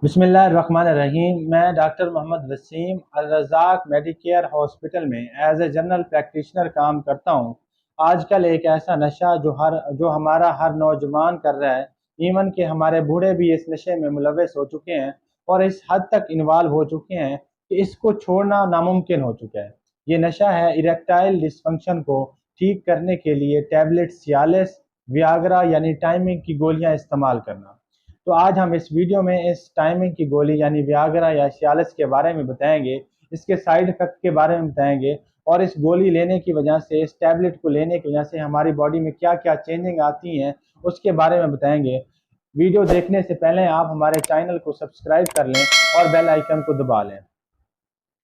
बिस्मिल्लाहिर्रहमानिर्रहीम। मैं डॉक्टर मोहम्मद वसीम अल Razzaq Medicare hospital में एज ए जनरल प्रैक्टिशनर काम करता हूँ। आजकल एक ऐसा नशा जो हमारा हर नौजवान कर रहा है, इवन कि हमारे बूढ़े भी इस नशे में मुलविस हो चुके हैं और इस हद तक इन्वॉल्व हो चुके हैं कि इसको छोड़ना नामुमकिन हो चुका है। ये नशा है इरेक्टाइल डिसफंक्शन को ठीक करने के लिए टैबलेट सियालिस, वियाग्रा यानी टाइमिंग की गोलियां इस्तेमाल करना। तो आज हम इस वीडियो में इस टाइमिंग की गोली यानी वियाग्रा या सियालिस के बारे में बताएंगे, इसके साइड इफेक्ट के बारे में बताएंगे और इस गोली लेने की वजह से, इस टैबलेट को लेने की वजह से हमारी बॉडी में क्या क्या चेंजिंग आती हैं उसके बारे में बताएंगे। वीडियो देखने से पहले आप हमारे चैनल को सब्सक्राइब कर लें और बेल आइकन को दबा लें।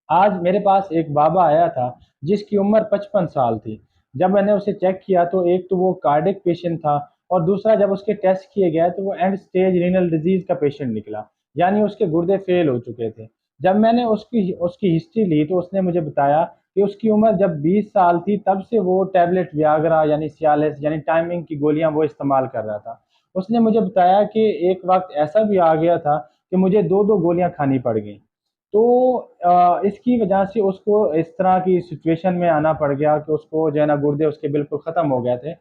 आज मेरे पास एक बाबा आया था जिसकी उम्र 55 साल थी। जब मैंने उसे चेक किया तो एक तो वो कार्डिक पेशेंट था और दूसरा जब उसके टेस्ट किए गए तो वो एंड स्टेज रीनल डिजीज का पेशेंट निकला, यानी उसके गुर्दे फेल हो चुके थे। जब मैंने उसकी उसकी हिस्ट्री ली तो उसने मुझे बताया कि उसकी उम्र जब 20 साल थी तब से वो टैबलेट वियाग्रा यानी सियालिस यानी टाइमिंग की गोलियां वो इस्तेमाल कर रहा था। उसने मुझे बताया कि एक वक्त ऐसा भी आ गया था कि मुझे दो दो गोलियां खानी पड़ गई। तो इसकी वजह से उसको इस तरह की सिचुएशन में आना पड़ गया कि उसको जो है ना गुर्दे उसके बिल्कुल ख़त्म हो गए थे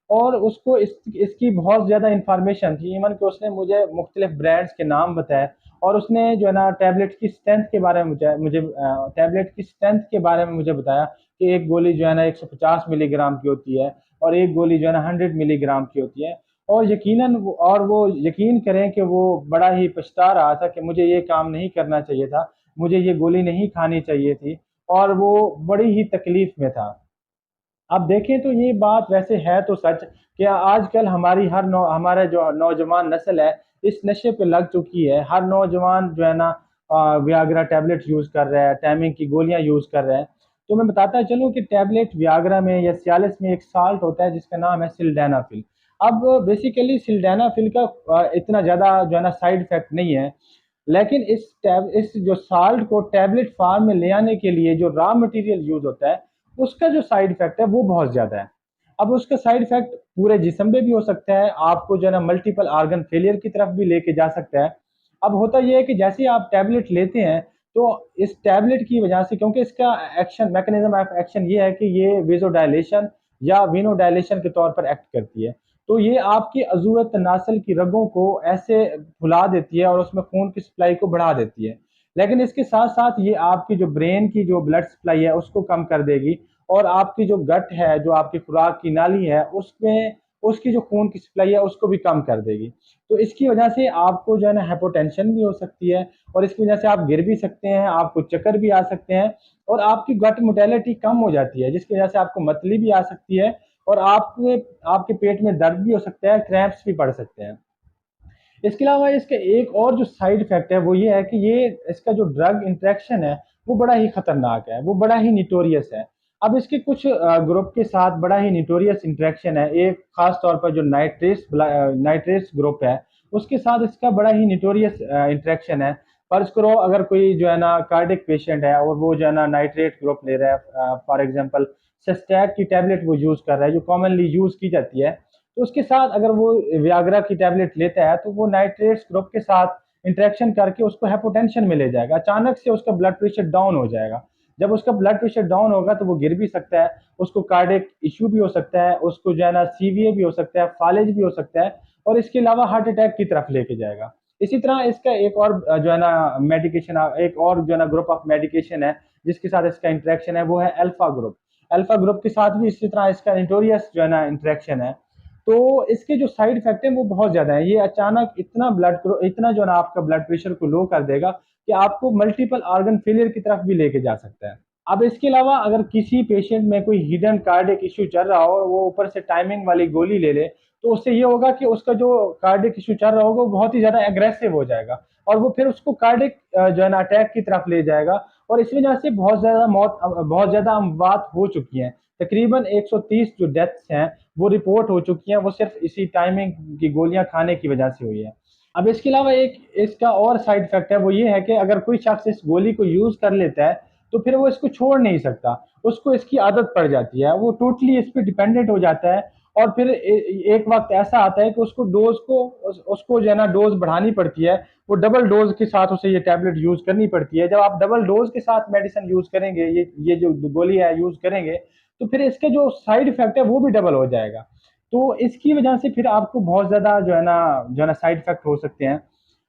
और उसको इसकी बहुत ज़्यादा इंफॉर्मेशन थी। इवन कि उसने मुझे मुख्तलिफ ब्रांड्स के नाम बताए और उसने जो है ना टैबलेट की स्ट्रेंथ के बारे में मुझे टैबलेट की स्ट्रेंथ के बारे में मुझे बताया कि एक गोली जो है ना 150 मिलीग्राम की होती है और एक गोली जो है ना 100 मिलीग्राम की होती है। और वो यकीन करें कि वो बड़ा ही पछता रहा था कि मुझे ये काम नहीं करना चाहिए था, मुझे ये गोली नहीं खानी चाहिए थी और वो बड़ी ही तकलीफ में था। अब देखें तो ये बात वैसे है तो सच कि आजकल हमारा जो नौजवान नस्ल है इस नशे पे लग चुकी है। हर नौजवान जो है ना वियाग्रा टैबलेट यूज़ कर रहा है, टाइमिंग की गोलियां यूज़ कर रहा है। तो मैं बताता चलूँ कि टैबलेट वियाग्रा में या सियालिस में एक साल्ट होता है जिसका नाम है सिल्डेनाफिल। अब बेसिकली सिल्डेनाफिल का इतना ज़्यादा जो है ना साइड इफेक्ट नहीं है, लेकिन इस जो साल्ट को टैबलेट फार्म में ले आने के लिए जो रॉ मटेरियल यूज होता है उसका जो साइड इफेक्ट है वो बहुत ज़्यादा है। अब उसका साइड इफेक्ट पूरे जिस्म पे भी हो सकता है, आपको जो है ना मल्टीपल ऑर्गन फेलियर की तरफ भी लेके जा सकता है। अब होता यह है कि जैसे ही आप टैबलेट लेते हैं तो इस टैबलेट की वजह से, क्योंकि इसका एक्शन मैकेनिज्म ऑफ एक्शन ये है कि ये वेजोडायलेशन या वेनोडायलेशन के तौर पर एक्ट करती है। तो ये आपकी अज़ूरत नासल की रगों को ऐसे फुला देती है और उसमें खून की सप्लाई को बढ़ा देती है। लेकिन इसके साथ साथ ये आपकी जो ब्रेन की जो ब्लड सप्लाई है उसको कम कर देगी और आपकी जो गट है, जो आपकी खुराक की नाली है, उसमें उसकी जो खून की सप्लाई है उसको भी कम कर देगी। तो इसकी वजह से आपको जो है ना हाइपोटेंशन भी हो सकती है और इसकी वजह से आप गिर भी सकते हैं, आपको चक्कर भी आ सकते हैं और आपकी गट मोटेलिटी कम हो जाती है जिसकी वजह से आपको मतली भी आ सकती है और आपके पेट में दर्द भी हो सकता है, क्रैम्प्स भी पड़ सकते हैं। इसके अलावा इसका एक और जो साइड इफेक्ट है वो ये है कि ये इसका जो ड्रग इंटरेक्शन है वो बड़ा ही खतरनाक है, वो बड़ा ही निटोरियस है। अब इसके कुछ ग्रुप के साथ बड़ा ही निटोरियस इंटरेक्शन है। एक खास तौर पर जो नाइट्रेट्स ग्रुप है उसके साथ इसका बड़ा ही निटोरियस इंटरेक्शन है। फर्ज करो अगर कोई जो है ना कार्डिक पेशेंट है और वो जो है ना नाइट्रेट ग्रुप ले रहा है, फॉर एग्जांपल सिस्टैट की टैबलेट वो यूज़ कर रहा है जो कॉमनली यूज़ की जाती है, तो उसके साथ अगर वो वियाग्रा की टैबलेट लेता है तो वो नाइट्रेट्स ग्रुप के साथ इंटरेक्शन करके उसको हाइपोटेंशन में ले जाएगा, अचानक से उसका ब्लड प्रेशर डाउन हो जाएगा। जब उसका ब्लड प्रेशर डाउन होगा तो वो गिर भी सकता है, उसको कार्डियक इशू भी हो सकता है, उसको जो है ना सीवीए भी हो सकता है, फालेज भी हो सकता है और इसके अलावा हार्ट अटैक की तरफ लेके जाएगा। इसी तरह इसका एक और जो है ना मेडिकेशन, एक और जो है ना ग्रुप ऑफ मेडिकेशन है जिसके साथ इसका इंटरेक्शन है वो है अल्फा ग्रुप। अल्फा ग्रुप के साथ भी इसी तरह इसका इंटोरियस जो है ना इंटरेक्शन है। तो इसके जो साइड इफेक्ट है वो बहुत ज्यादा है। ये अचानक इतना जो ना आपका ब्लड प्रेशर को लो कर देगा कि आपको मल्टीपल ऑर्गन फेलियर की तरफ भी लेके जा सकता है। अब इसके अलावा अगर किसी पेशेंट में कोई हिडन कार्डियक इश्यू चल रहा हो और वो ऊपर से टाइमिंग वाली गोली ले ले तो उससे ये होगा कि उसका जो कार्डियक इश्यू चल रहा होगा वो बहुत ही ज्यादा एग्रेसिव हो जाएगा और वो फिर उसको कार्डियक जो है ना अटैक की तरफ ले जाएगा और इस वजह से बहुत ज्यादा अमवात हो चुकी हैं। तकरीबन 130 जो डेथ्स हैं वो रिपोर्ट हो चुकी हैं, वो सिर्फ इसी टाइमिंग की गोलियां खाने की वजह से हुई है। अब इसके अलावा एक इसका और साइड इफेक्ट है वो ये है कि अगर कोई शख्स इस गोली को यूज कर लेता है तो फिर वो इसको छोड़ नहीं सकता, उसको इसकी आदत पड़ जाती है, वो टोटली इस पर डिपेंडेंट हो जाता है और फिर एक वक्त ऐसा आता है कि उसको डोज को उसको जो है ना डोज बढ़ानी पड़ती है, वो डबल डोज के साथ उसे ये टैबलेट यूज करनी पड़ती है। जब आप डबल डोज के साथ मेडिसिन यूज करेंगे, ये जो गोली है यूज करेंगे, तो फिर इसके जो साइड इफेक्ट है वो भी डबल हो जाएगा। तो इसकी वजह से फिर आपको बहुत ज्यादा जो है ना साइड इफेक्ट हो सकते हैं।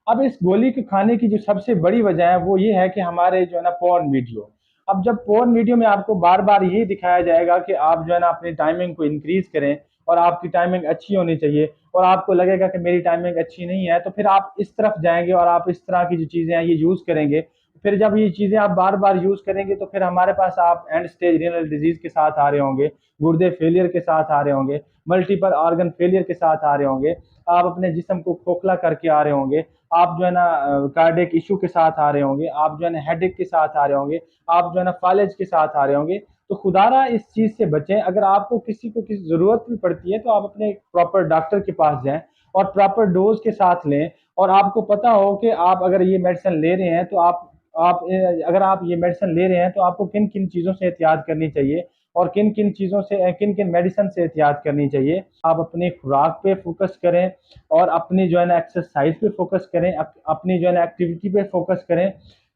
अब इस गोली के खाने की जो सबसे बड़ी वजह है वो ये है कि हमारे जो है ना पोर्न वीडियो, अब जब पोर्न वीडियो में आपको बार बार ये दिखाया जाएगा कि आप जो है ना अपनी टाइमिंग को इंक्रीज करें और आपकी टाइमिंग अच्छी होनी चाहिए, और आपको लगेगा कि मेरी टाइमिंग अच्छी नहीं है, तो फिर आप इस तरफ जाएंगे और आप इस तरह की जो चीज़ें हैं ये यूज़ करेंगे। फिर जब ये चीज़ें आप बार बार यूज़ करेंगे तो फिर हमारे पास आप एंड स्टेज रीनल डिजीज के साथ आ रहे होंगे, गुर्दे फेलियर के साथ आ रहे होंगे, मल्टीपल ऑर्गन फेलियर के साथ आ रहे होंगे, आप अपने जिस्म को खोखला करके आ रहे होंगे, आप जो है ना कार्डियक इशू के साथ आ रहे होंगे, आप जो है ना हेडेक के साथ आ रहे होंगे, आप जो है ना फालिज के साथ आ रहे होंगे। तो खुदारा इस चीज से बचें। अगर आपको किसी को किसी जरूरत भी पड़ती है तो आप अपने प्रॉपर डॉक्टर के पास जाएं और प्रॉपर डोज के साथ लें। और आपको पता हो कि आप अगर ये मेडिसिन ले रहे हैं तो आप अगर आप ये मेडिसिन ले रहे हैं तो आपको किन किन चीज़ों से एहतियात करनी चाहिए और किन किन चीज़ों से किन किन मेडिसिन से एहतियात करनी चाहिए। आप अपनी खुराक पे फोकस करें और अपनी जो है ना एक्सरसाइज पे फोकस करें, अपनी जो है ना एक्टिविटी पे फोकस करें,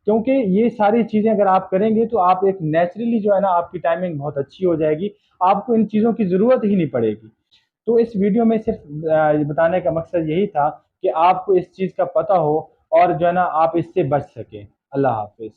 क्योंकि ये सारी चीज़ें अगर आप करेंगे तो आप एक नेचुरली जो है ना आपकी टाइमिंग बहुत अच्छी हो जाएगी, आपको इन चीज़ों की ज़रूरत ही नहीं पड़ेगी। तो इस वीडियो में सिर्फ बताने का मकसद यही था कि आपको इस चीज़ का पता हो और जो है ना आप इससे बच सकें। अल्लाह हाफिज़।